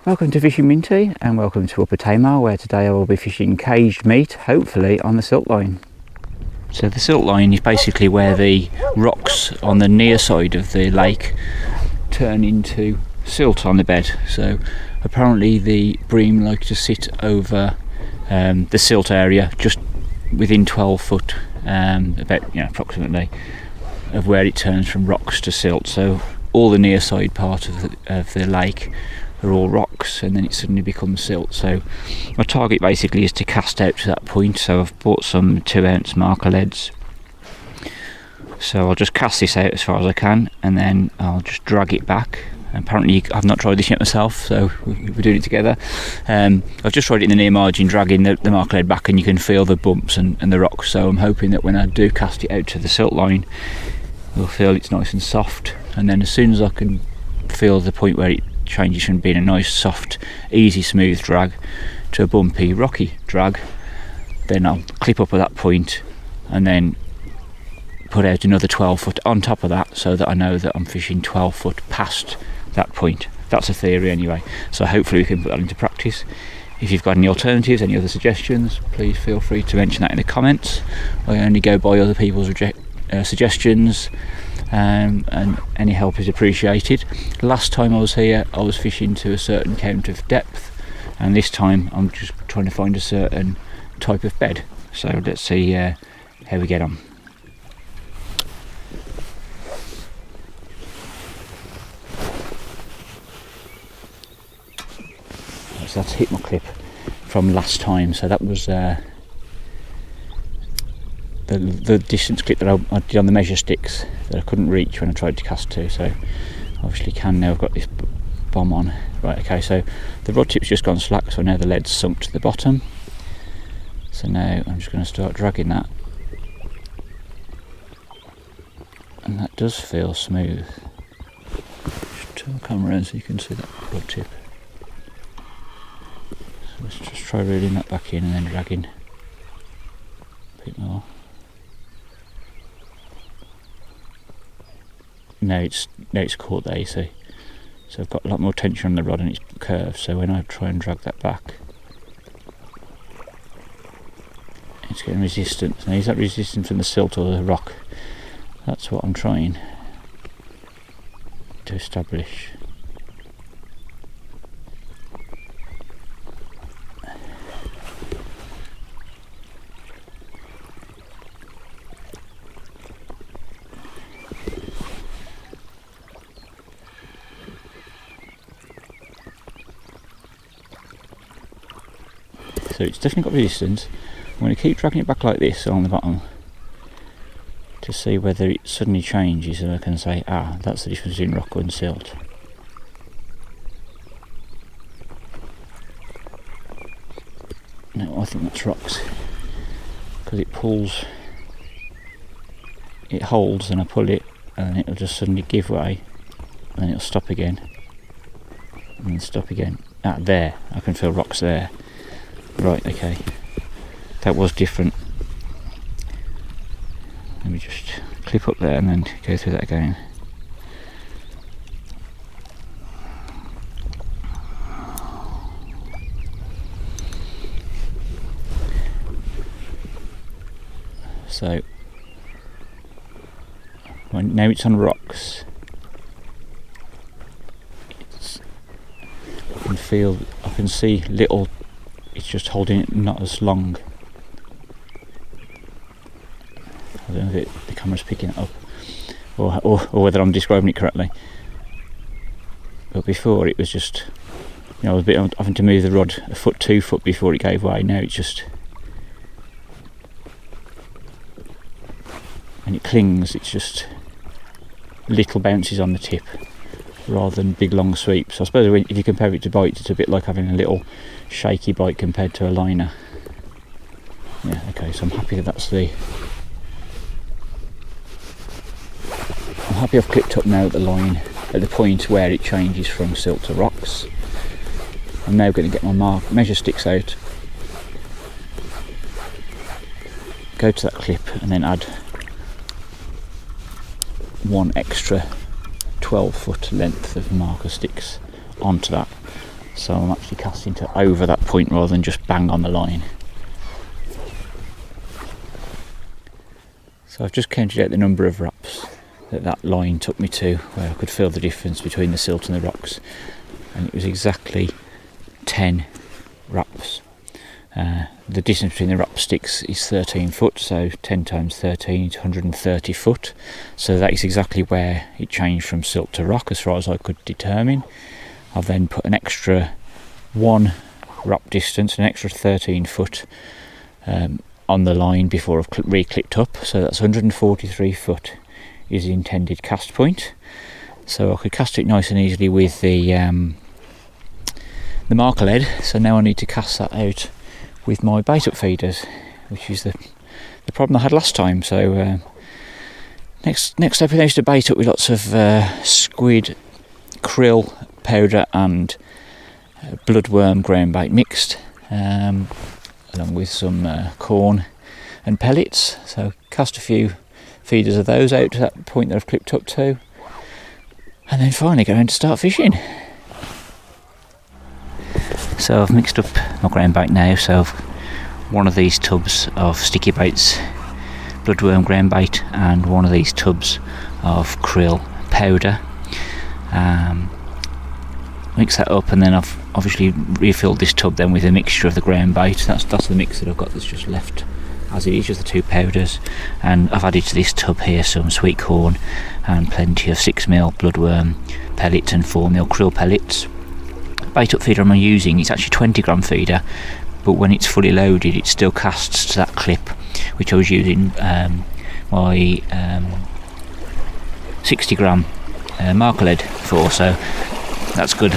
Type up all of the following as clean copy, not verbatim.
Welcome to Fishing Minty and welcome to Upper Tamar, where today I will be fishing caged meat, hopefully on the silt line. So the silt line is basically where the rocks on the near side of the lake turn into silt on the bed. So apparently the bream like to sit over the silt area just within 12 foot, approximately, of where it turns from rocks to silt. So all the near side part of the lake are all rocks, and then it suddenly becomes silt. So my target basically is to cast out to that point. So I've bought some 2-ounce marker leads, so I'll just cast this out as far as I can and then I'll just drag it back. Apparently I've not tried this yet myself, so we're doing it together. I've just tried it in the near margin, dragging the marker lead back, and you can feel the bumps and the rocks. So I'm hoping that when I do cast it out to the silt line, you'll feel it's nice and soft, and then as soon as I can feel the point where it changes from being a nice soft easy smooth drag to a bumpy rocky drag, then I'll clip up at that point and then put out another 12 foot on top of that, so that I know that I'm fishing 12 foot past that point. That's a theory anyway, so hopefully we can put that into practice. If you've got any alternatives, any other suggestions, please feel free to mention that in the comments. I only go by other people's suggestions, and any help is appreciated. Last time I was here I was fishing to a certain count of depth, and this time I'm just trying to find a certain type of bed. So let's see how we get on. So that's hit my clip from last time, so that was the distance clip that I did on the measure sticks that I couldn't reach when I tried to cast to, so obviously can now. I've got this bomb on. Right, okay, so the rod tip's just gone slack, so now the lead's sunk to the bottom. So now I'm just going to start dragging that, and that does feel smooth. Just turn the camera around so you can see that rod tip. So let's just try reeling that back in and then dragging a bit more. Now it's caught there, you see. So I've got a lot more tension on the rod and it's curved, so when I try and drag that back, it's getting resistance. Now is that resistance from the silt or the rock? That's what I'm trying to establish. So it's definitely got resistance. I'm going to keep dragging it back like this on the bottom to see whether it suddenly changes, and I can say, that's the difference between rock and silt. No, I think that's rocks, because it pulls, it holds, and I pull it and it'll just suddenly give way, and then it'll stop again and then stop again. There, I can feel rocks there. Right, okay, that was different. Let me just clip up there and then go through that again. So now it's on rocks. I can see little. It's just holding it not as long. I don't know if the camera's picking it up, or whether I'm describing it correctly. But before it was just, I was having to move the rod a foot, 2 foot before it gave way. Now it's just, when it clings, it's just little bounces on the tip rather than big long sweeps. I suppose if you compare it to bites, it's a bit like having a little shaky bite compared to a liner. Yeah, okay, so I'm happy that's I'm happy I've clipped up now at the line, at the point where it changes from silt to rocks. I'm now going to get my measure sticks out, go to that clip and then add one extra 12 foot length of marker sticks onto that, so I'm actually casting to over that point rather than just bang on the line. So I've just counted out the number of wraps that line took me to, where I could feel the difference between the silt and the rocks, and it was exactly 10 wraps. The distance between the wrap sticks is 13 foot, so 10 times 13 is 130 foot. So that is exactly where it changed from silt to rock as far as I could determine. I've then put an extra 1 wrap distance, an extra 13 foot on the line before I've re-clipped up, so that's 143 foot is the intended cast point. So I could cast it nice and easily with the marker lead. So now I need to cast that out with my bait up feeders, which is the problem I had last time. So next step is to bait up with lots of squid, krill powder and bloodworm ground bait mixed, along with some corn and pellets. So cast a few feeders of those out to that point that I've clipped up to, and then finally go in to start fishing. So I've mixed up my ground bait now, so I've one of these tubs of sticky baits, bloodworm ground bait, and one of these tubs of krill powder. Mix that up, and then I've obviously refilled this tub then with a mixture of the ground bait. That's the mix that I've got that's just left as it is, just the 2 powders, and I've added to this tub here some sweet corn and plenty of 6mm bloodworm pellets and 4mm krill pellets. Bait up feeder I'm using, it's actually 20 gram feeder, but when it's fully loaded it still casts to that clip which I was using my 60 gram marker lead for, so that's good.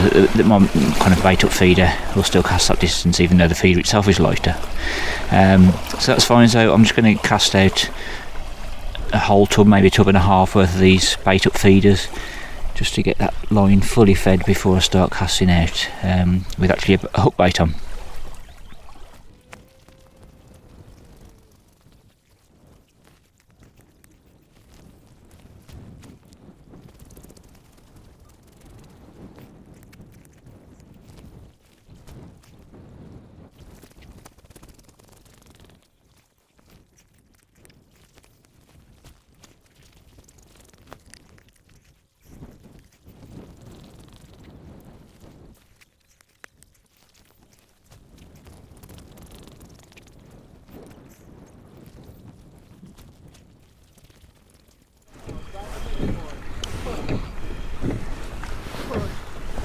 My kind of bait up feeder will still cast that distance even though the feeder itself is lighter, so that's fine. So I'm just going to cast out a whole tub, maybe a tub and a half worth of these bait up feeders, just to get that line fully fed before I start casting out with actually a hook bait on.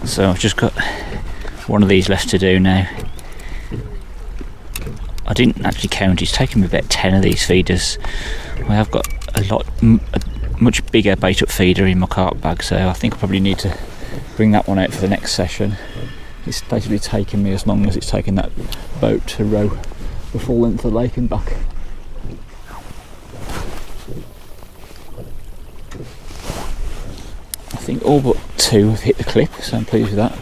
So I've just got one of these left to do now. I didn't actually count, it's taken me about 10 of these feeders. I have got a much bigger bait up feeder in my cart bag, so I think I probably need to bring that one out for the next session. It's basically taken me as long as it's taken that boat to row the full length of the lake and back. I think all but 2 have hit the clip, so I'm pleased with that.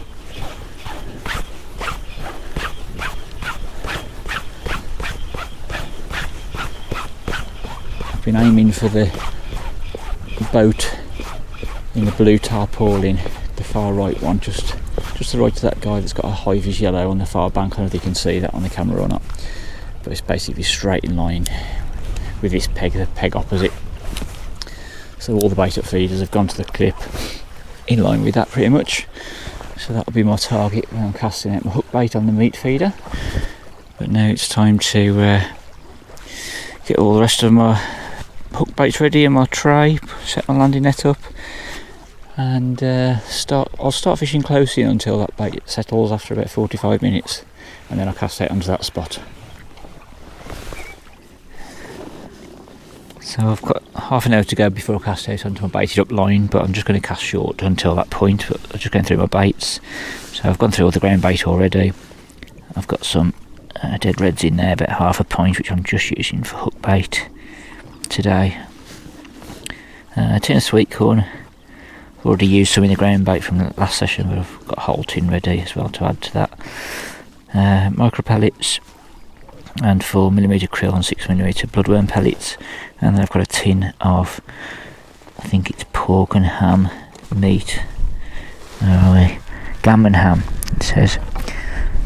I've been aiming for the boat in the blue tarpaulin, the far right one, just to the right of that guy that's got a high vis yellow on the far bank. I don't know if you can see that on the camera or not, but it's basically straight in line with this peg, the peg opposite. So all the bait up feeders have gone to the clip in line with that pretty much. So that'll be my target when I'm casting out my hook bait on the meat feeder. But now it's time to get all the rest of my hook baits ready in my tray, set my landing net up, and I'll start fishing close in until that bait settles after about 45 minutes, and then I'll cast out onto that spot. So I've got half an hour to go before I cast out onto my baited up line, but I'm just going to cast short until that point. But I'm just going through my baits. So I've gone through all the ground bait already. I've got some dead reds in there, about half a pint, which I'm just using for hook bait today. A tin of sweet corn. I've already used some in the ground bait from the last session, but I've got a whole tin ready as well to add to that. Micro pellets and 4mm krill and 6mm bloodworm pellets, and then I've got a tin of, I think it's pork and ham meat, gammon ham, it says.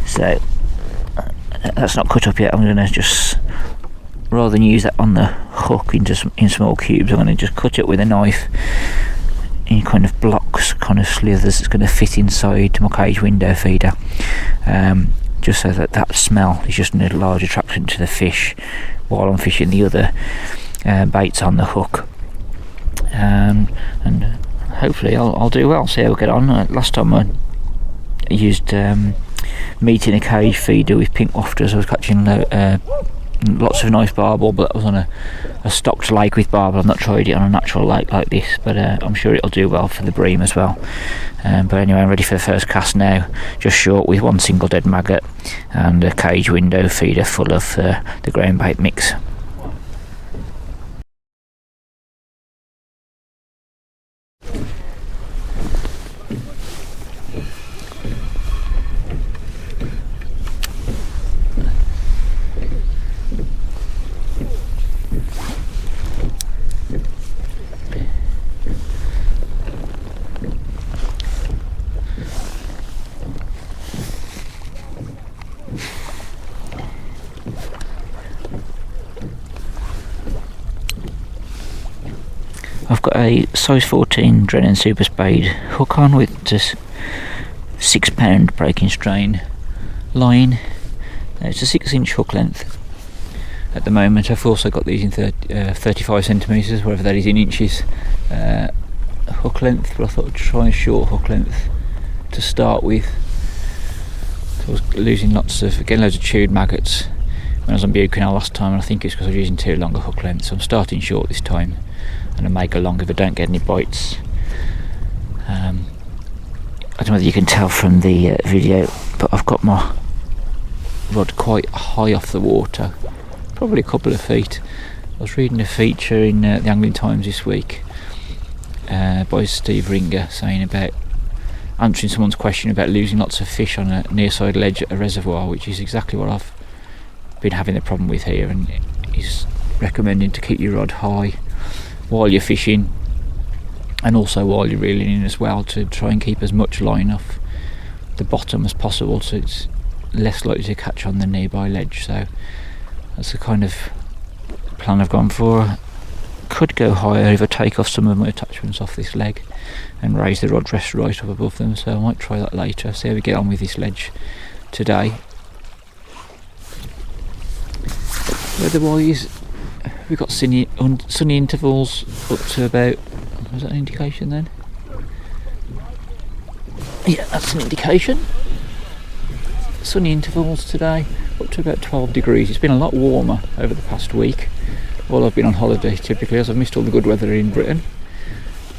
So that's not cut up yet. I'm going to just, rather than use that on the hook in small cubes, I'm going to just cut it with a knife in kind of blocks, kind of slithers. It's going to fit inside my cage window feeder, just so that smell is just a large attraction to the fish while I'm fishing the other baits on the hook. And hopefully I'll do well. See how we get on. Last time I used meat in a cage feeder with pink wafters. I was catching lots of nice barbel, but that was on a stocked lake with barbel. I've not tried it on a natural lake like this, but I'm sure it'll do well for the bream as well. But anyway, I'm ready for the first cast now. Just short with one single dead maggot and a cage window feeder full of the ground bait mix. I've got a size 14 Drennan Super Spade hook on with just £6 breaking strain line. It's a 6-inch hook length at the moment. I've also got these in 35 centimetres, whatever that is in inches, hook length, but I thought I'd try a short hook length to start with. So I was getting loads of chewed maggots when I was on Butte Canal last time, and I think it's because I was using too long a hook length, so I'm starting short this time. And I may go long if I don't get any bites. I don't know whether you can tell from the video, but I've got my rod quite high off the water, probably a couple of feet. I was reading a feature in the Angling Times this week by Steve Ringer saying about answering someone's question about losing lots of fish on a near-side ledge at a reservoir, which is exactly what I've been having the problem with here, and he's recommending to keep your rod high while you're fishing and also while you're reeling in as well, to try and keep as much line off the bottom as possible so it's less likely to catch on the nearby ledge. So that's the kind of plan I've gone for. Could go higher if I take off some of my attachments off this leg and raise the rod rest right up above them, so I might try that later, see how we get on with this ledge today. Weather-wise, we've got sunny intervals up to about, was that an indication then? Yeah, that's an indication. Sunny intervals today, up to about 12 degrees. It's been a lot warmer over the past week while I've been on holiday, typically, as I've missed all the good weather in Britain.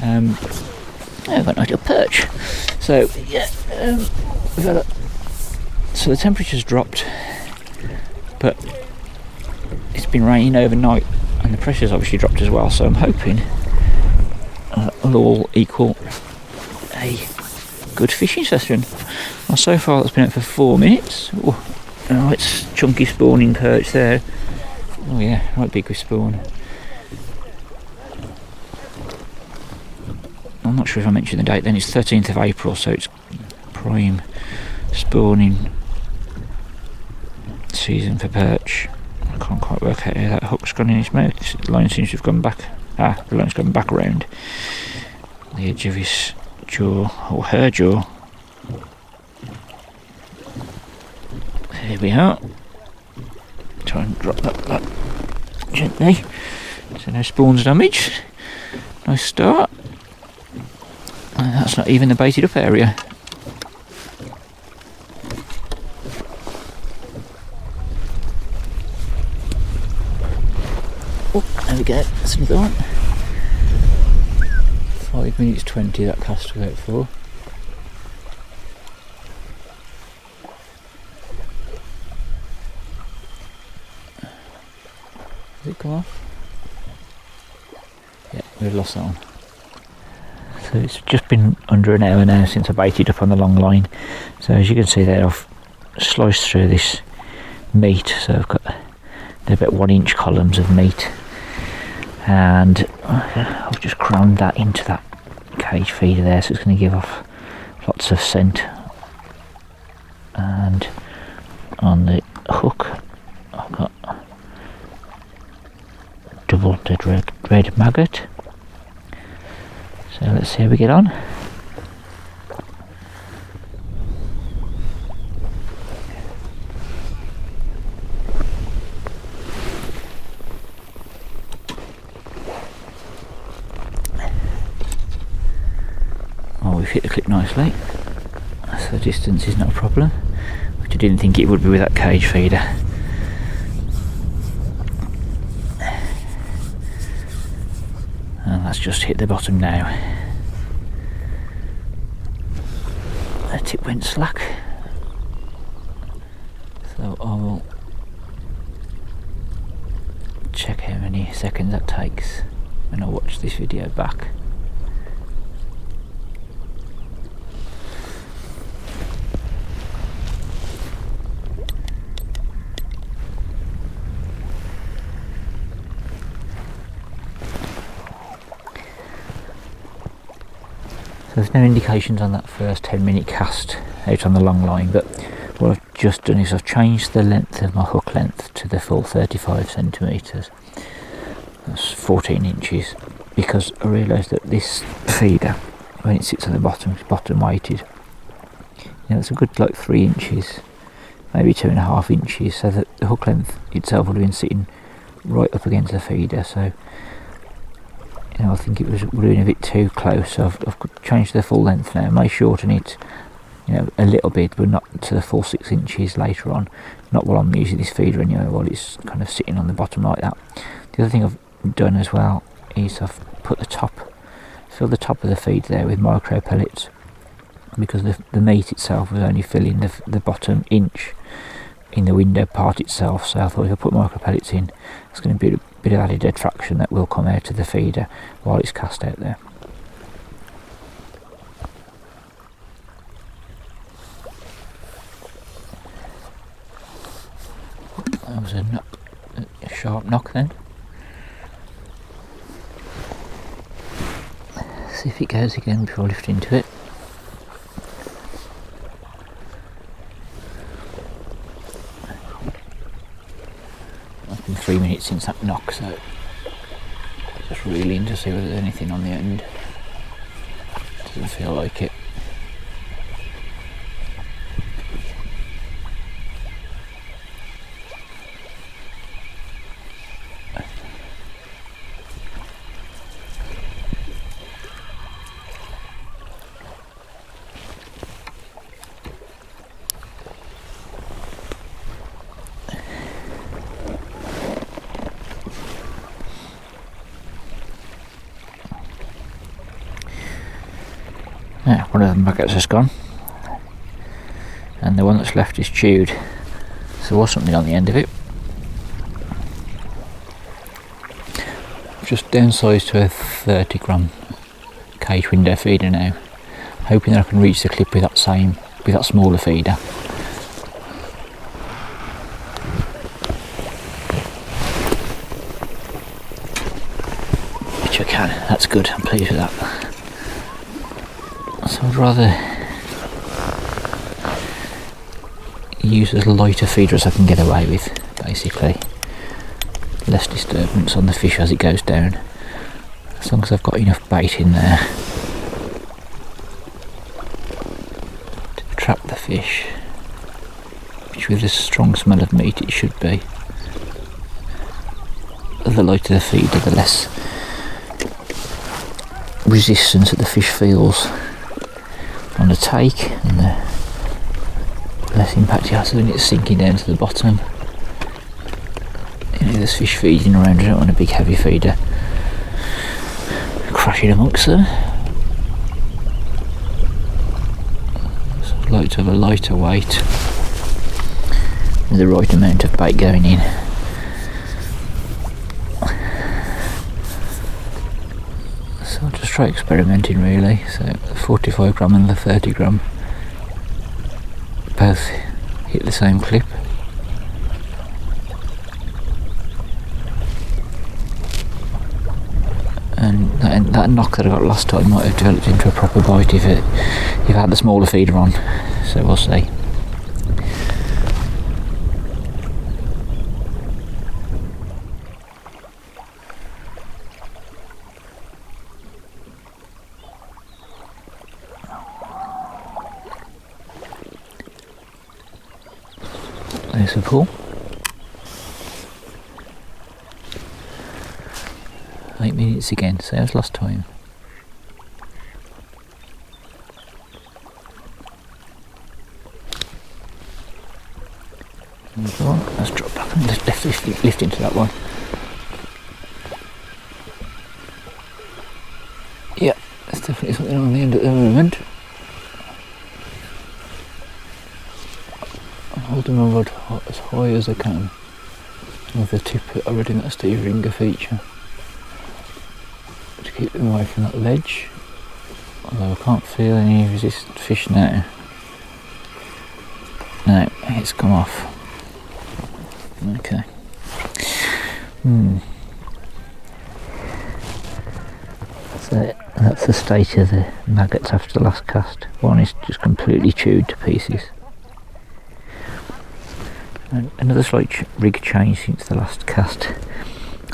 I've got an ideal perch. So yeah, so the temperature's dropped, but it's been raining overnight and the pressure's obviously dropped as well, so I'm hoping it'll all equal a good fishing session. Well, so far it's been out for 4 minutes. Oh, it's chunky spawning perch there. Oh yeah, right big with spawn. I'm not sure if I mentioned the date then. It's 13th of April, so it's prime spawning season for perch. I can't quite work out how that hook's gone in his mouth. The line seems to have gone back. The line's gone back around the edge of his jaw, or her jaw. There we are. Try and drop that gently. So no spawns damage. Nice start. And that's not even the baited up area. Oh, there we go. That's another one. 5 minutes 20 that cast was out for. Did it come off? Yeah, we've lost that one. So it's just been under an hour now since I baited up on the long line. So as you can see there, I've sliced through this meat. So I've got about 1 inch columns of meat, and I've just crammed that into that cage feeder there, so it's going to give off lots of scent and on the hook I've got double dead red maggot. So let's see how we get on. Oh, we've hit the clip nicely, so the distance is not a problem, which I didn't think it would be with that cage feeder. And that's just hit the bottom now. The tip went slack, so I will check how many seconds that takes when I watch this video back. There's no indications on that first 10-minute cast out on the long line, but what I've just done is I've changed the length of my hook length to the full 35 centimetres. That's 14 inches, because I realised that this feeder, when it sits on the bottom, it's bottom weighted. It's a good like 3 inches, maybe 2.5 inches, so that the hook length itself would have been sitting right up against the feeder. So I think it was really a bit too close, so I've changed the full length now. I may shorten it, a little bit, but not to the full 6 inches later on. Not while I'm using this feeder anyway, while it's kind of sitting on the bottom like that. The other thing I've done as well is I've put filled the top of the feed there with micro pellets, because the meat itself was only filling the bottom inch in the window part itself. So I thought if I put micro pellets in, it's going to be a bit of added dead fraction that will come out of the feeder while it's cast out there. That was a sharp knock then. See if it goes again before I lift into it. It's been 3 minutes since that knock, so just reeling to see whether there's anything on the end. Doesn't feel like it. Yeah, one of the maggots has gone, and the one that's left is chewed, so there was something on the end of it. Just downsized to a 30 gram cage window feeder now, hoping that I can reach the clip with that smaller feeder. Which I can. That's good, I'm pleased with that. So I'd rather use as light a feeder as I can get away with, basically. Less disturbance on the fish as it goes down, as long as I've got enough bait in there to trap the fish, which with a strong smell of meat it should be. The lighter the feeder, the less resistance that the fish feels on the take, and the less impact it has when it's sinking down to the bottom. There's fish feeding around, I don't want a big heavy feeder crashing amongst them. So I'd like to have a lighter weight with the right amount of bait going in. So I'll just try experimenting really. So the 45 gram and the 30 gram both hit the same clip. And that knock that I got last time might have developed into a proper bite if I had the smaller feeder on. So we'll see. There's a pull. 8 minutes again, same as last time. Go on, let's drop back and lift into that one. Yeah, there's definitely something on the end at the moment. I'm holding my rod as high as I can with the tip already in that Steve Ringer feature to keep them away from that ledge, although I can't feel any resistant fish now. No, it's come off. Okay. So that's the state of the maggots after the last cast. One is just completely chewed to pieces. And another slight rig change since the last cast.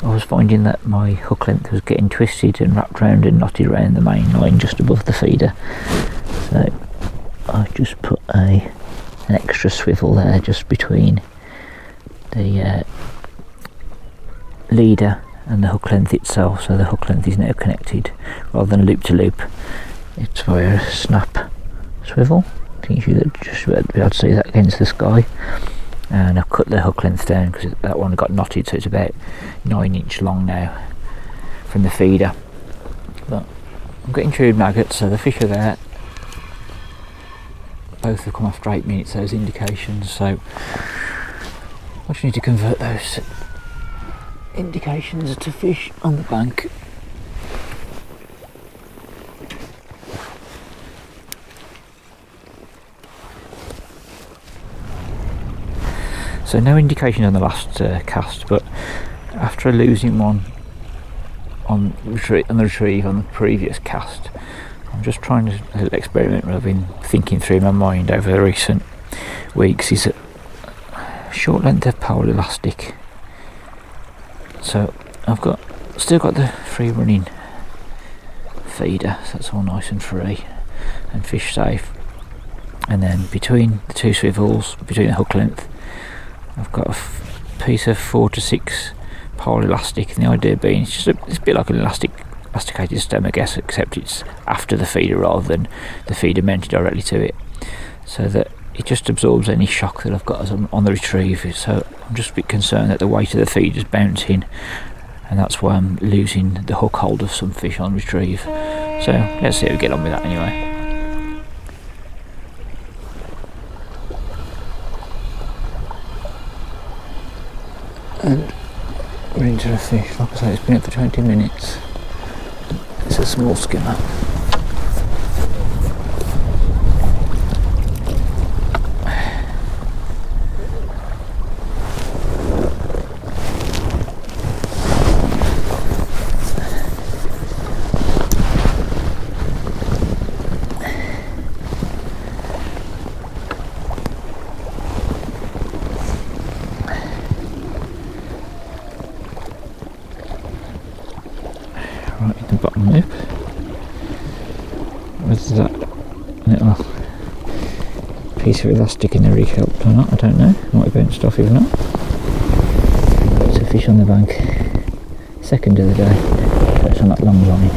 I was finding that my hook length was getting twisted and wrapped round and knotted around the main line just above the feeder. So I've just put an extra swivel there just between the leader and the hook length itself, so the hook length is now connected rather than loop to loop. It's via a snap swivel. I think you should just be able to see that against the sky. And I've cut the hook length down because that one got knotted, so it's about 9 inch long now from the feeder. But I'm getting chewed maggots, so the fish are there. Both have come after 8 minutes, those indications, so I just need to convert those indications to fish on the bank. So no indication on the last cast, but after losing one on the retrieve on the previous cast, I'm just trying to experiment rather than thinking through my mind over the recent weeks. Is a short length of pole elastic. So I've still got the free running feeder, so that's all nice and free and fish safe. And then between the two swivels, between the hook length, I've got a piece of 4 to 6 pole elastic, and the idea being it's a bit like an elasticated stem, I guess, except it's after the feeder rather than the feeder mounted directly to it, so that it just absorbs any shock that I've got as I'm on the retrieve. So I'm just a bit concerned that the weight of the feed is bouncing, and that's why I'm losing the hook hold of some fish on retrieve. So let's see how we get on with that anyway. And we're into the fish. Like I say, it's been up for 20 minutes. It's a small skimmer. Right in the bottom lip. Whether that little piece of elastic in the rig helped or not, I don't know. Might have bounced off if not. Lots of fish on the bank. Second of the day. It's on that long line.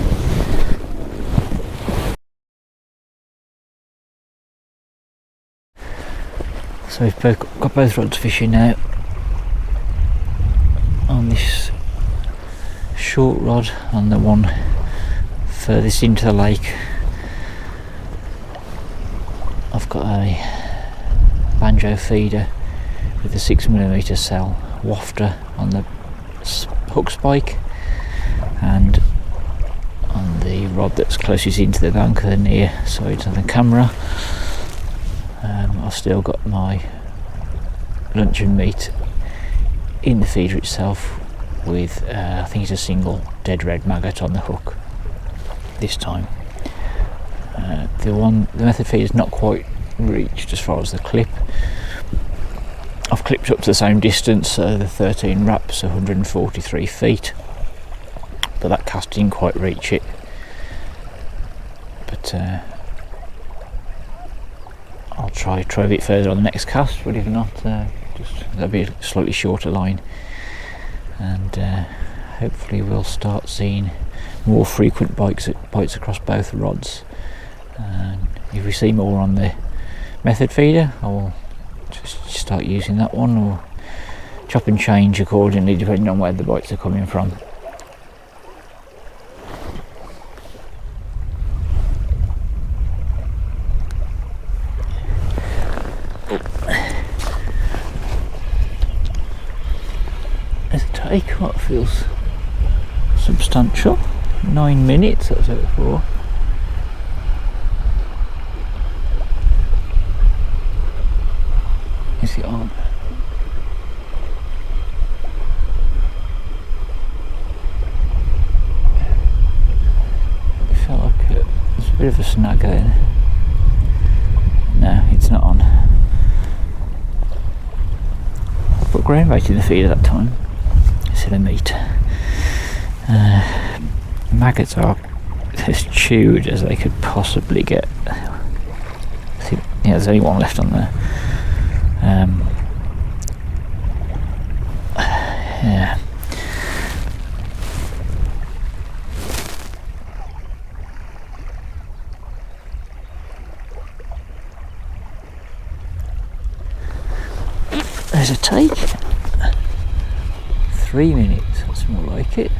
So we've got both rods fishing now on this short rod, on the one furthest into the lake. I've got a banjo feeder with a 6mm cell wafter on the hook spike, and on the rod that's closest into the bank, the near side of the camera, I've still got my luncheon meat in the feeder itself with I think it's a single dead red maggot on the hook this time. The method feed is not quite reached as far as the clip. I've clipped up to the same distance, the 13 wraps, 143 feet, but that cast didn't quite reach it. But I'll try a bit further on the next cast, but if not, That'll be a slightly shorter line, and hopefully we'll start seeing more frequent bites across both rods. And if we see more on the method feeder, I'll just start using that one, or chop and change accordingly depending on where the bites are coming from. There's a take, what feels substantial. 9 minutes, that's what for. Is it on? It felt like there's a bit of a snag there. No, it's not on. I put ground bait in the feeder that time instead of meat. Maggots are as chewed as they could possibly get. I think, yeah, there's only one left on there. Yeah. There's a take. 3 minutes, that's more like it.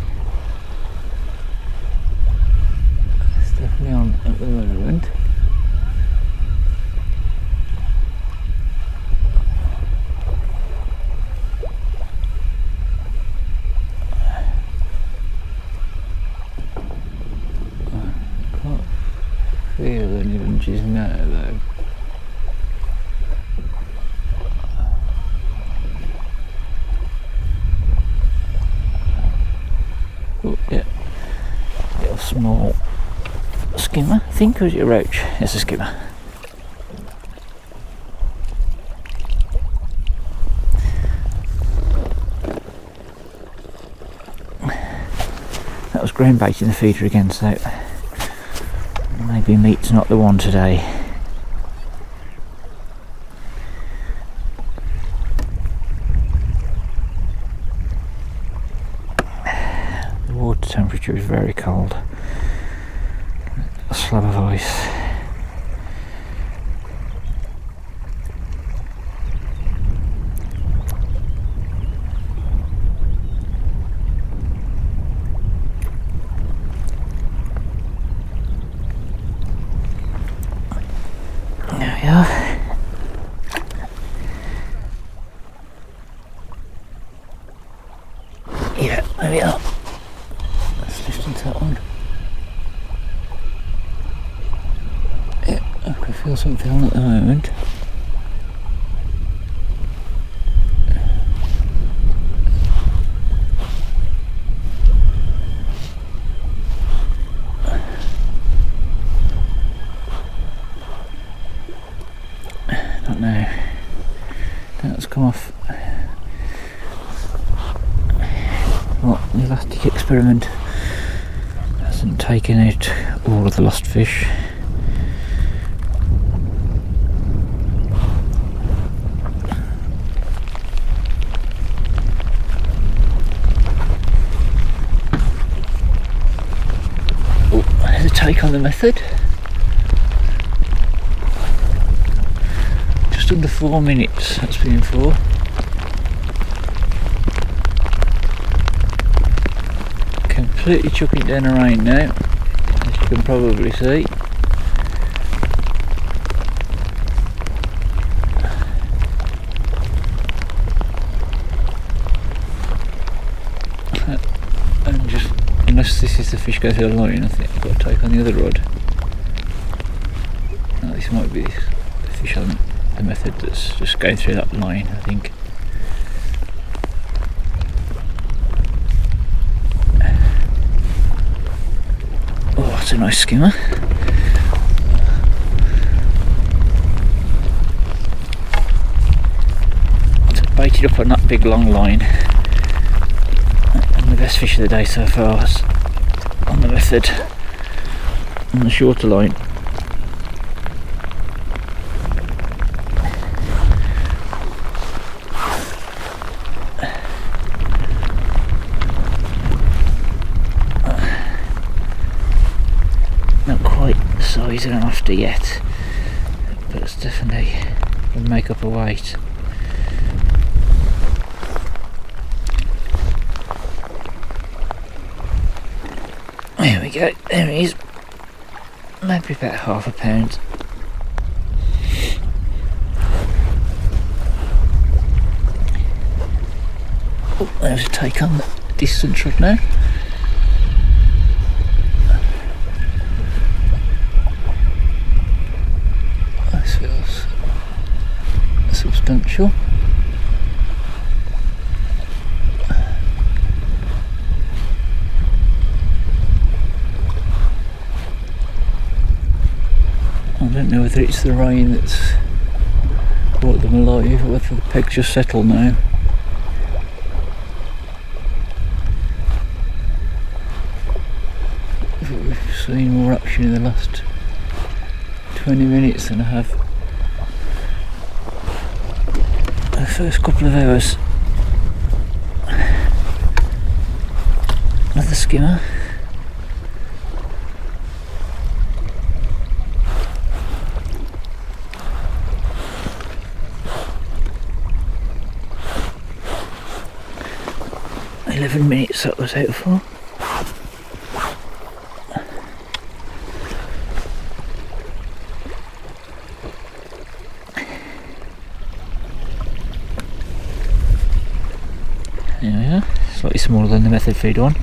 It's definitely on at the moment. Can't feel any lunges now though. Oh, yeah, little small skimmer, I think, or is it a roach? It's a skimmer. That was ground bait in the feeder again, so maybe meat's not the one today. The water temperature is very cold. A slab of ice. There we are. Yeah, there we are. Let's lift into that one. Yeah, I can feel something on at the moment. Not now. That's come off. Well, the elastic experiment hasn't taken out all of the lost fish. Oh, there's a take on the method. Just under 4 minutes, that's been for. Completely chucking it down the rain now, as you can probably see. And just, unless this is the fish going through the line, I think I've got to take on the other rod. Oh, this might be the fish on the method that's just going through that line, I think. Oh, that's a nice skimmer. Baited up on that big long line, and the best fish of the day so far is on the method on the shorter line. size that I'm after yet, but it's definitely going to make up a weight. There we go, there he is. Maybe about half a pound. Oh, there's a take on the distance rod now. This feels substantial. I don't know whether it's the rain that's brought them alive or whether the pegs just settle now. We've seen more action in the last 20 minutes than I have the first couple of hours. Another skimmer. Minutes that was out for. There we are, slightly smaller than the method feed one.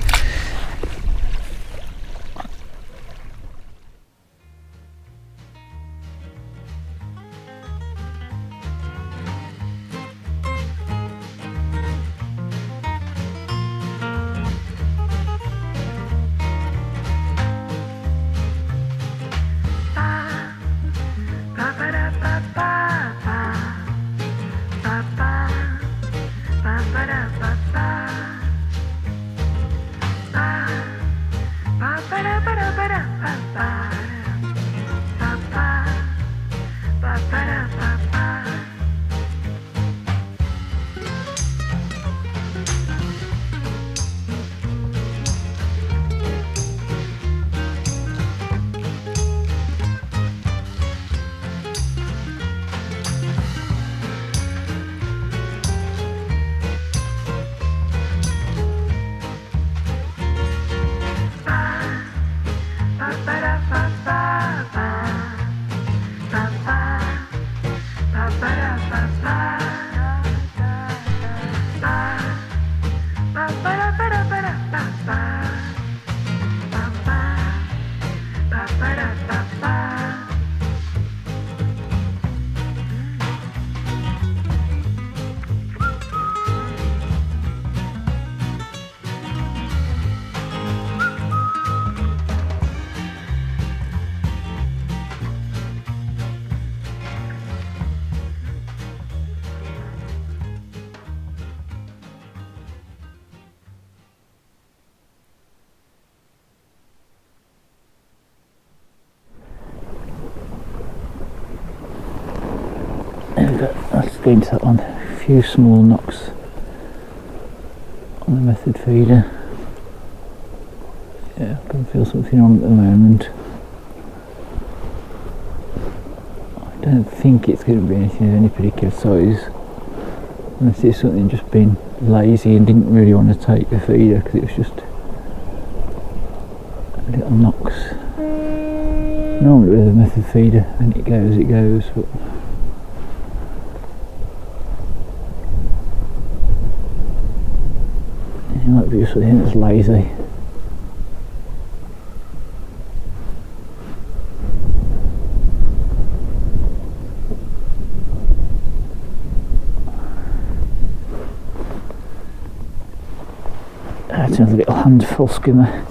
There we go, that's going to that one. A few small knocks on the method feeder. Yeah, I can feel something on at the moment. I don't think it's going to be anything of any particular size, unless it's something just being lazy and didn't really want to take the feeder because it was just little knocks. Normally with a method feeder, and it goes, but it might be just something that's lazy. That's another little handful skimmer.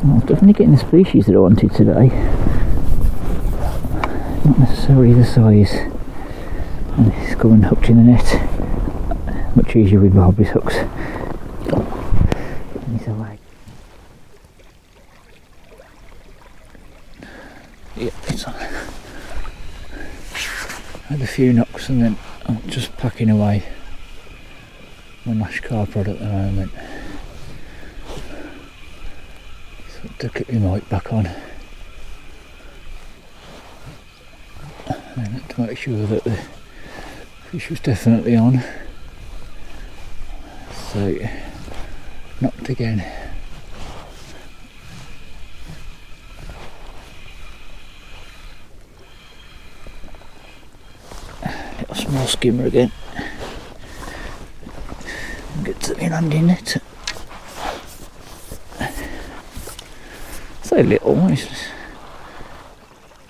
Well, I'm definitely getting the species that I wanted today. Not necessarily the size. And it's going hooked in the net. Much easier with Barbie's hooks. And he's away. Yep, it's on. I had a few knocks and then I'm just packing away my mash carp rod at the moment. To get my mic back on and to make sure that the fish was definitely on. So knocked again. Little small skimmer again. Get to the landing net. So little, it's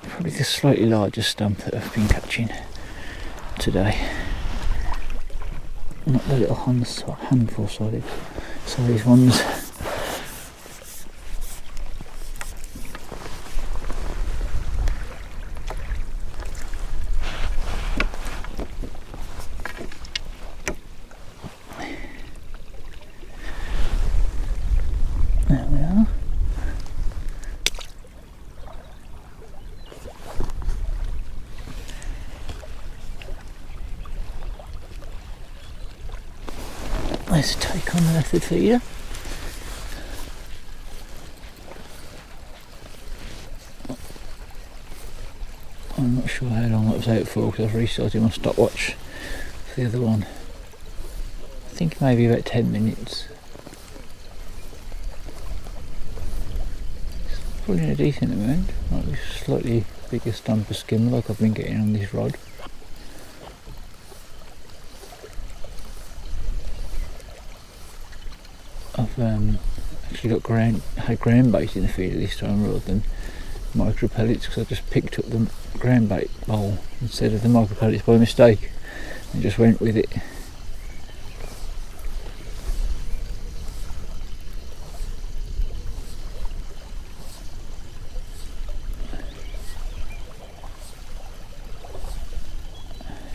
probably the slightly larger stump that I've been catching today. Not the little handful size ones. There we are. Let's take on the method feeder. I'm not sure how long that was out for because I've restarted my stopwatch for the other one. I think maybe about 10 minutes. It's pulling a decent amount, like this slightly bigger stump of skim like I've been getting on this rod. I've actually had ground bait in the feeder this time rather than micro pellets because I just picked up the ground bait bowl instead of the micro pellets by mistake and just went with it.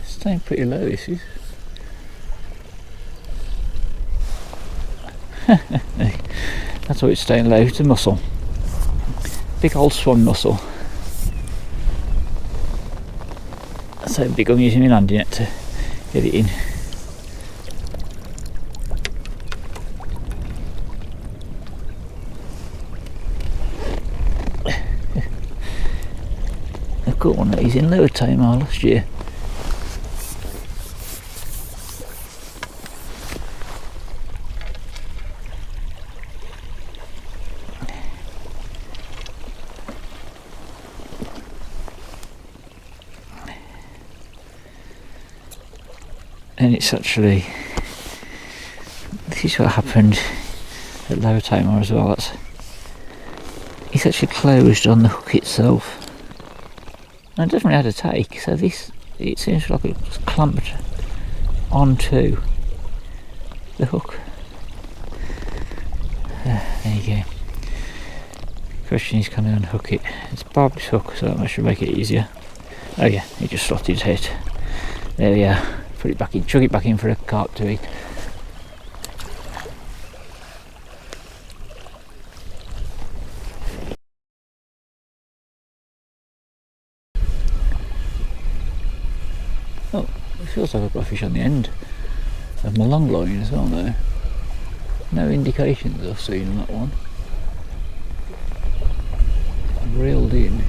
It's staying pretty low, this is. That's why it's staying low, it's a mussel. Big old swan mussel. That's how big I'm using my landing net to get it in. I caught one of these in Upper Tamar last year. And it's actually, this is what happened at Upper Tamar as well. It's actually closed on the hook itself. And it doesn't really have to take, so this, it seems like it's clamped onto the hook. There you go. Question is, can I unhook it? It's a barbed hook, so that should make it easier. Oh yeah, it just slotted its head. There we are. Put it back in, chuck it back in for a carp to eat. Oh, it feels like I've got a fish on the end of my long line as well now. No indications I've seen on that one. I've reeled in.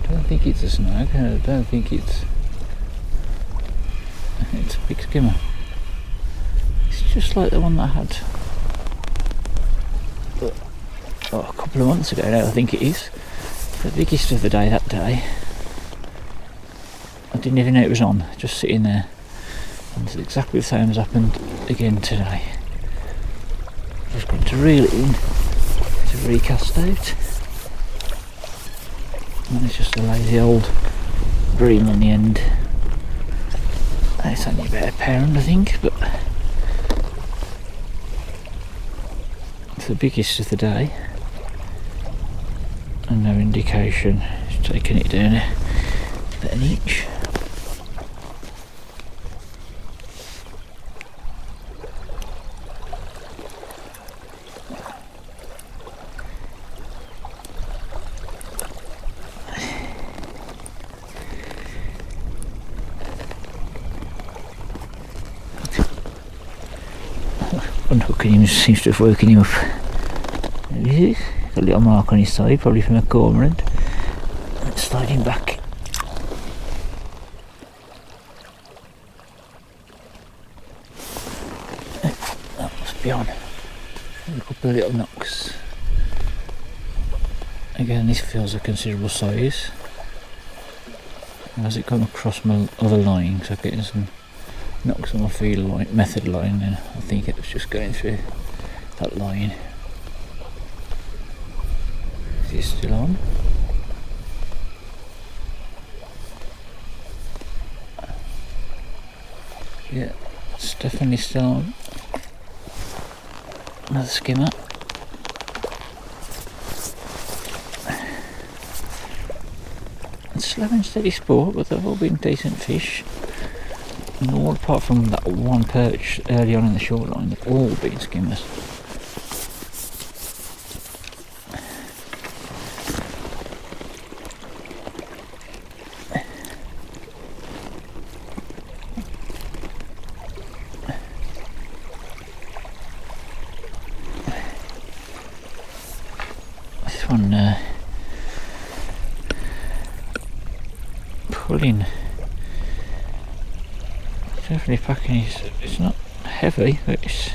I don't think it's a snag, I don't think it's a big skimmer. It's just like the one that I had a couple of months ago now, I think it is. The biggest of the day that day. I didn't even know it was on, just sitting there. And it's exactly the same as happened again today. Just going to reel it in to recast out. And it's just a lazy old bream on the end. It's only about a pound, I think, but it's the biggest of the day. And no indication. It's taking it down about an inch. Unhooking him seems to have woken him up There he is. Got a little mark on his side, probably from a cormorant. Let's slide him back. That must be on. A couple of little knocks. Again, this feels a considerable size. As it come across my other line, because I'm getting some knocks on my feeder line, method line, and I think it was just going through that line. Is it still on? Yeah, it's definitely still on. Another skimmer. It's slow and steady sport, but they've all been decent fish. And all apart from that one perch early on in the short line, they've all been skimmers. This one pulling, definitely packing. It's not heavy, but it's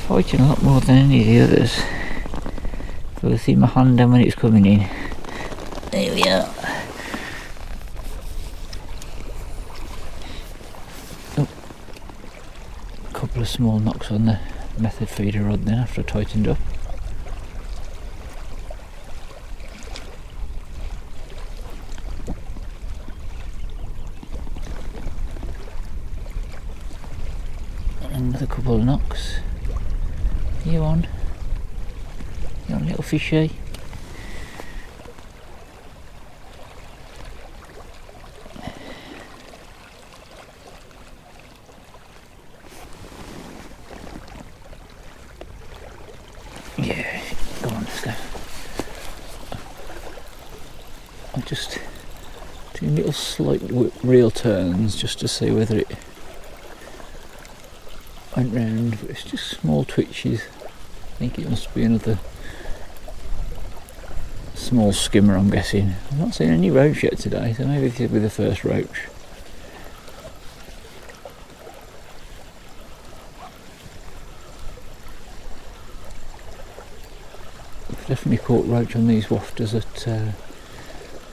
fighting a lot more than any of the others. But I see my hand down when it's coming in. There we are. Oh, a couple of small knocks on the method feeder rod then after I tightened up. Another couple of knocks. You on? You on, little fishy? Yeah, go on, let's go. I'm just doing little slight reel turns just to see whether it went round, but it's just small twitches. I think it must be another small skimmer, I'm guessing. I've not seen any roach yet today, so maybe this will be the first roach. I've definitely caught roach on these wafters at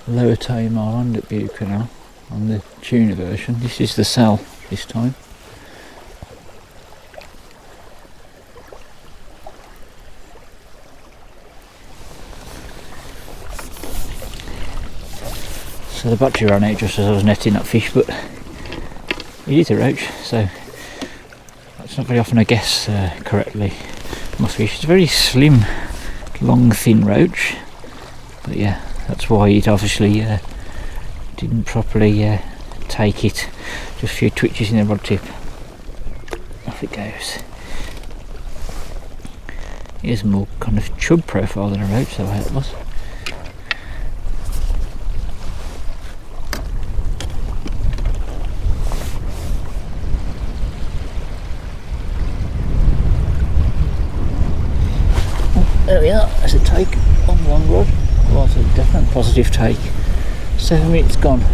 Lower Tamar and at Upper Tamar on the tuna version. This is the cell this time. So the battery ran out just as I was netting that fish, but it is a roach, so that's not very often I guess correctly my fish. It's a very slim, long, thin roach, but yeah, that's why it obviously didn't properly take it. Just a few twitches in the rod tip. Off it goes. Here's a more kind of chub profile than a roach, so it was. There we are, there's a take on the long rod. Well, it's a definite positive take. 7 minutes gone.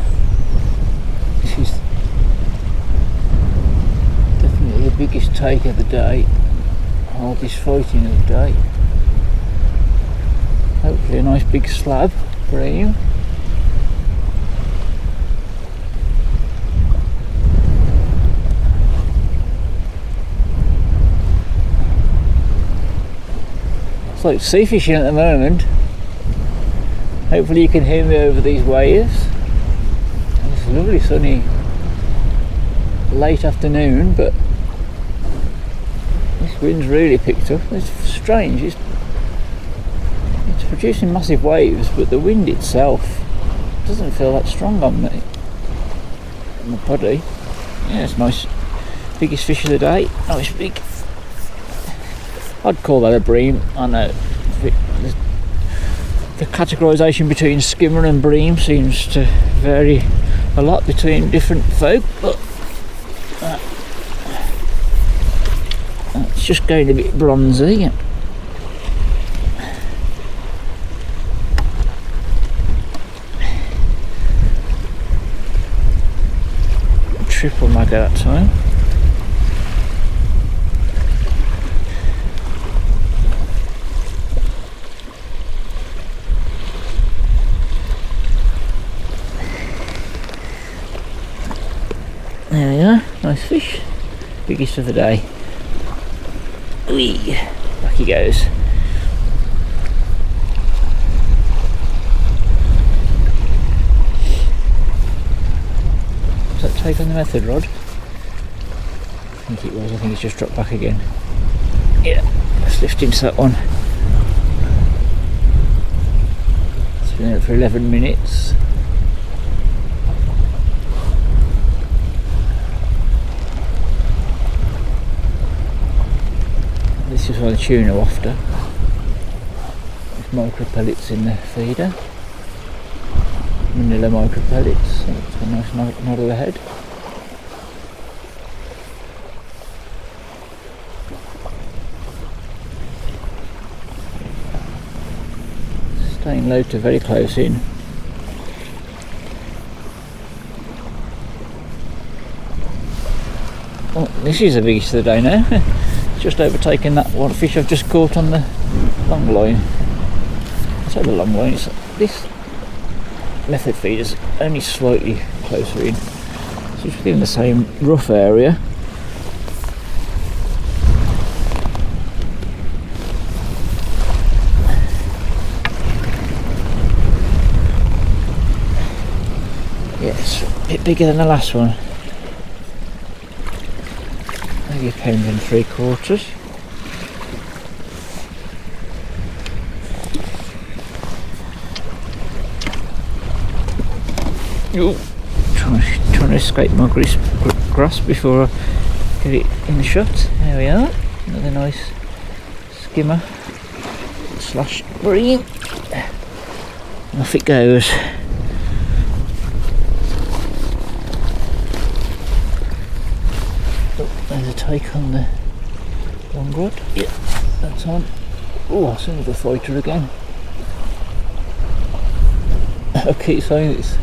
This is definitely the biggest take of the day. Hardest fighting of the day. Hopefully a nice big slab bream. It's like sea fishing at the moment. Hopefully you can hear me over these waves. It's a lovely sunny late afternoon, but this wind's really picked up. It's strange, it's producing massive waves, but the wind itself doesn't feel that strong on me, on my body. Yeah, it's nice. Biggest fish of the day. Nice big. I'd call that a bream. I know the categorisation between skimmer and bream seems to vary a lot between different folk, but it's just going a bit bronzy. triple magger that time. There we are, nice fish, biggest of the day. Whee! Back he goes. Does that take on the method rod? I think it was, I think it's just dropped back again. Yeah, let's lift into that one. It's been out for 11 minutes. This is why the tuna are after. There's micro pellets in the feeder. Manila micro pellets. So it's a nice nod of the head. Staying low to very close in. Oh, this is the biggest of the day now. Just overtaken that one fish I've just caught on the long line. So the long line, this method feed is only slightly closer in. So it's within the same rough area. Yes, a bit bigger than the last one. Maybe £1.75. Trying to escape my grasp before I get it in the shot. There we are, another nice skimmer slash bream. Off it goes. There's a take on the long rod. Yeah, that's on. Oh, it's another fighter again. I keep saying this.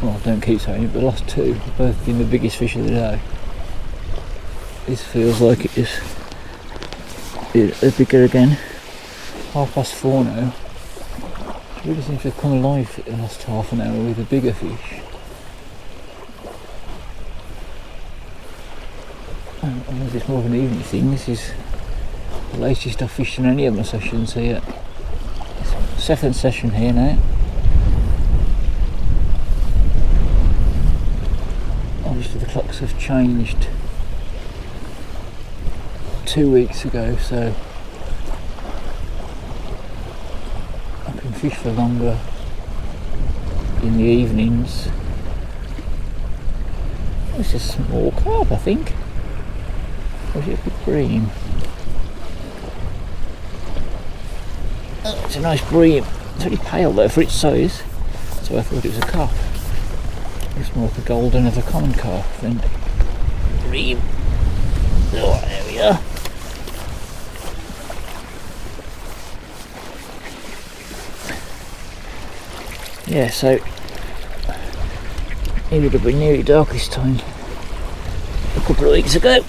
Well, I don't keep saying it, but the last two have both been the biggest fish of the day. This feels like it is bigger again. 4:30 now. It really seems to have come alive for the last half an hour with a bigger fish. It's more of an evening thing. This is the latest I've fished in any of my sessions here. It's 7th session here now. Obviously the clocks have changed 2 weeks ago, so I can fish for longer in the evenings. It's a small carp, I think. Or is it a big bream? Oh, it's a nice bream. It's very pale though for its size, so I thought it was a carp. It's more like a golden of a common carp than bream. Oh, there we are. Yeah, so it would have been nearly dark this time a couple of weeks ago.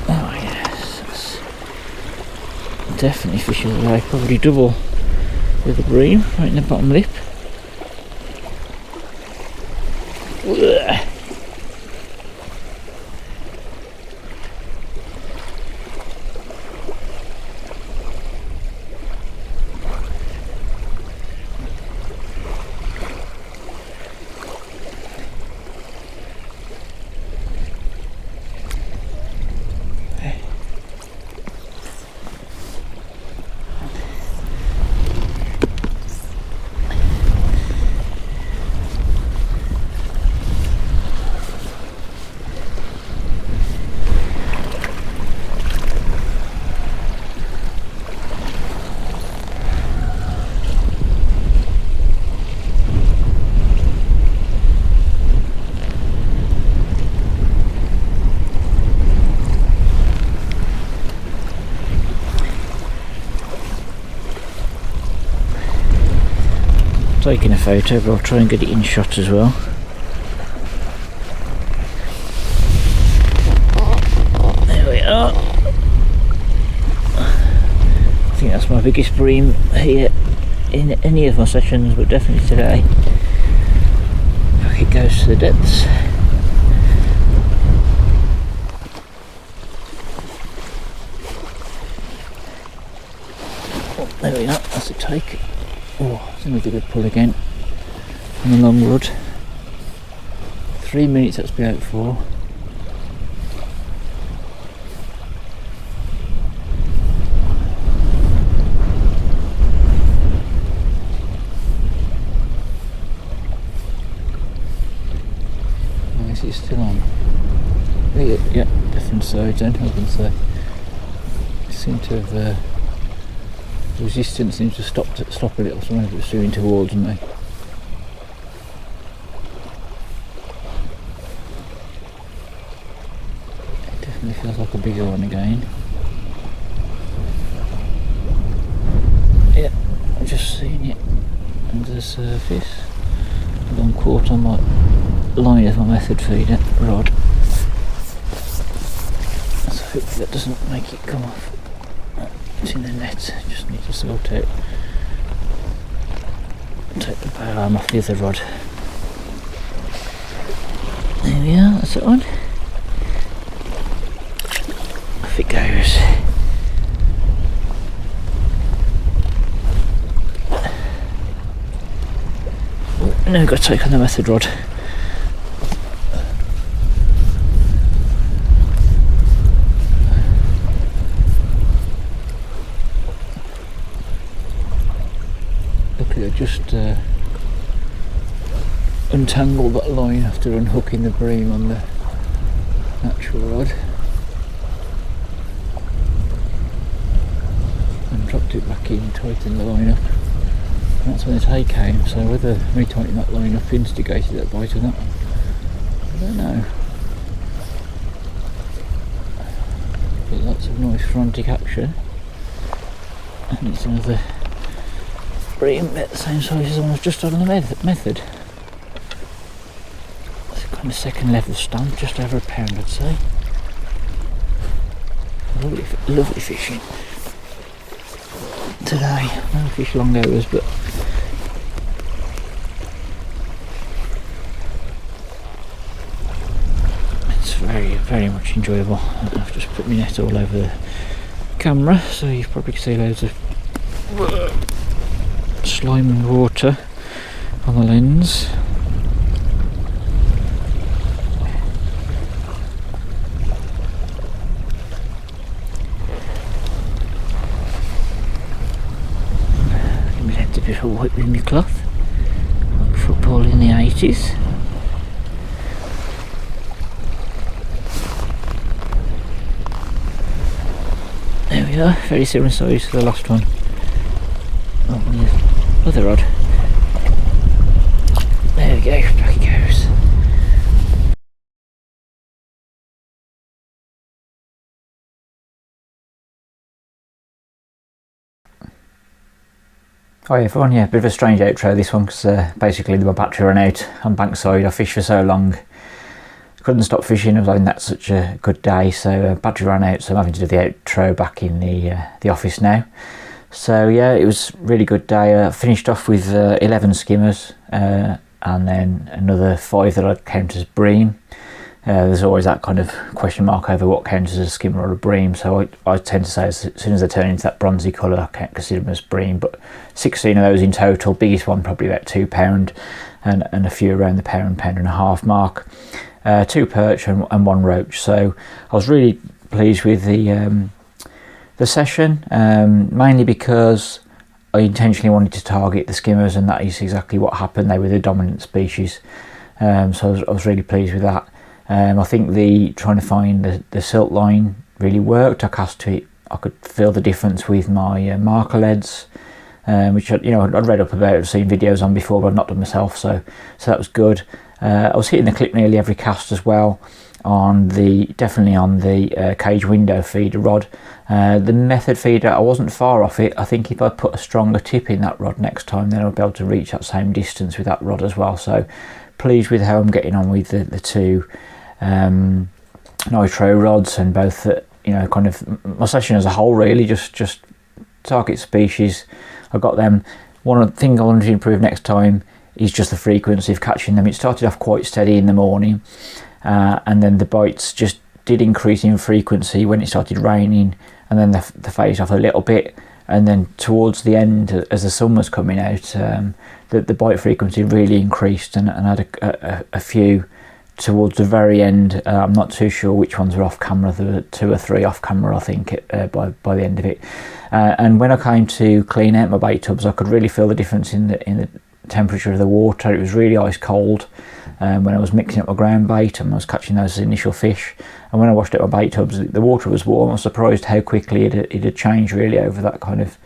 Oh yes, that's definitely fish of the day, probably double with the bream right in the bottom lip. taking a photo, but I'll try and get it in shot as well. There we are. I think that's my biggest bream here in any of my sessions, but definitely today. Look, it goes to the depths. Oh, there we are, that's a take. Oh, I think we did a pull again on the long rod. 3 minutes that's been out for. I guess it's still on. Yeah, different sides then, I can say. It seemed to have the resistance seems to stop a little, so maybe it's swimming towards me. It definitely feels like a bigger one again. Yeah, I've just seen it under the surface. I've caught on my line of my method feeder rod. So hopefully that doesn't make it come off. It's in the net, just need to sort out. Take the bow arm off the other rod. There we are, that's it on. Off it goes. Oh, now I've got to take on the method rod. Just untangle that line after unhooking the bream on the natural rod and dropped it back in, tightened the line up, and that's when the take came. So whether me tightening that line up instigated that bite or not, I don't know. But lots of nice frantic action, and it's another bream at the same size as the one I was just on the method. It's kind of second level stamp, just over £1 I'd say. Lovely fishing today. No fish long hours, but it's very much enjoyable. I've just put my net all over the camera, so you probably see loads of slime and water on the lens. Give me a bit of wipe with my cloth, like football in the 80s. There we are, very similar size to the last one. Other rod. There we go, back it goes. Hi everyone, yeah, bit of a strange outro this one because basically my battery ran out on Bankside. I fished for so long, couldn't stop fishing. I was having that such a good day, so battery ran out, so I'm having to do the outro back in the office now. So yeah, it was a really good day. I finished off with 11 skimmers and then another 5 that I counted as bream. There's always that kind of question mark over what counts as a skimmer or a bream, so I tend to say as soon as they turn into that bronzy colour I can't consider them as bream, but 16 of those in total, biggest one probably about £2 and a few around the £1.5 mark. 2 perch and 1 roach, so I was really pleased with the session, mainly because I intentionally wanted to target the skimmers, and that is exactly what happened. They were the dominant species, so I was really pleased with that. I think trying to find the silt line really worked. I cast to it, I could feel the difference with my marker leads, which I'd read up about, I've seen videos on before, but I've not done myself, so that was good. I was hitting the clip nearly every cast as well, definitely on the cage window feeder rod. The method feeder, I wasn't far off it. I think if I put a stronger tip in that rod next time, then I'll be able to reach that same distance with that rod as well. So pleased with how I'm getting on with the two nitro rods, and both kind of my session as a whole, really just target species. I got them. One thing I wanted to improve next time is just the frequency of catching them. It started off quite steady in the morning, and then the bites just did increase in frequency when it started raining, and then they phased off a little bit, and then towards the end, as the sun was coming out, the bite frequency really increased, and I had a few towards the very end. I'm not too sure which ones were off camera. There were 2 or 3 off camera, I think, by the end of it. And when I came to clean out my bait tubs, I could really feel the difference in the temperature of the water. It was really ice cold when I was mixing up my ground bait and I was catching those initial fish. And when I washed out my bait tubs, the water was warm. I was surprised how quickly it had changed, really, over that kind of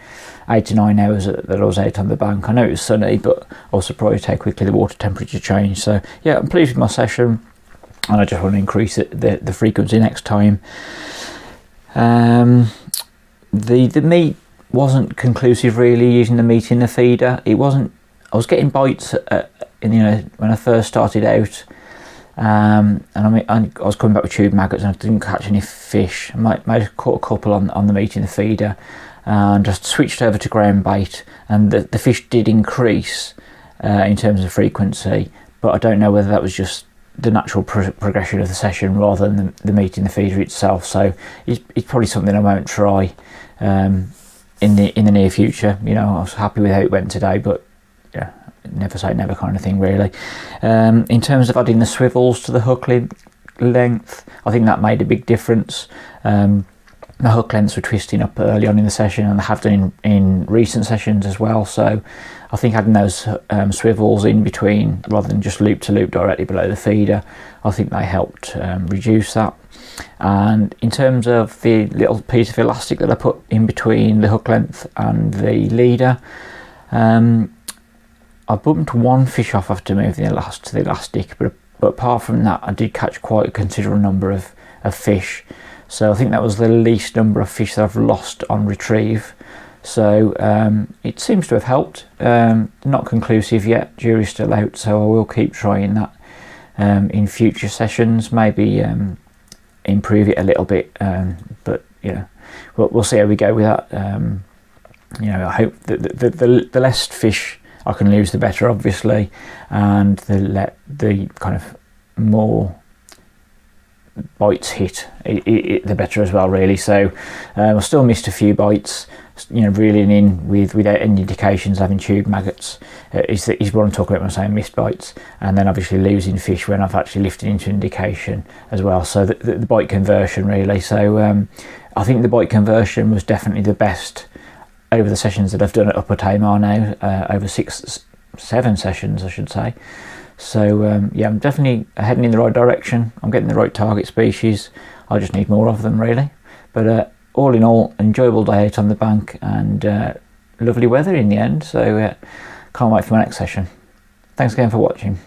8 to 9 hours that I was out on the bank. I know it was sunny, but I was surprised how quickly the water temperature changed. So yeah, I'm pleased with my session, and I just want to increase the frequency next time. The meat wasn't conclusive, really, using the meat in the feeder. It wasn't. I was getting bites when I first started out, and I was coming back with tube maggots, and I didn't catch any fish. I might have caught a couple on the meat in the feeder, and just switched over to ground bait, and the fish did increase in terms of frequency, but I don't know whether that was just the natural progression of the session rather than the meat in the feeder itself. So it's probably something I won't try in the near future. I was happy with how it went today, but yeah, never say never kind of thing, really. In terms of adding the swivels to the hook length, I think that made a big difference. The hook lengths were twisting up early on in the session, and they have done in recent sessions as well. So I think adding those swivels in between, rather than just loop to loop directly below the feeder, I think they helped reduce that. And in terms of the little piece of elastic that I put in between the hook length and the leader, I bumped one fish off after moving the elastic, but apart from that, I did catch quite a considerable number of fish. So I think that was the least number of fish that I've lost on retrieve. So it seems to have helped. Not conclusive yet, jury's still out, so I will keep trying that in future sessions, maybe improve it a little bit, but we'll see how we go with that. I hope that the less fish I can lose, the better, obviously, and the kind of more bites hit, the better as well, really. So I still missed a few bites, reeling in without any indications, having tube maggots is what I'm talking about when I'm saying missed bites, and then obviously losing fish when I've actually lifted into indication as well. So the bite conversion, really. So I think the bite conversion was definitely the best over the sessions that I've done at Upper Tamar now, over 6-7 sessions, I should say. So I'm definitely heading in the right direction. I'm getting the right target species. I just need more of them, really. But all in all, enjoyable day out on the bank, and lovely weather in the end. So can't wait for my next session. Thanks again for watching.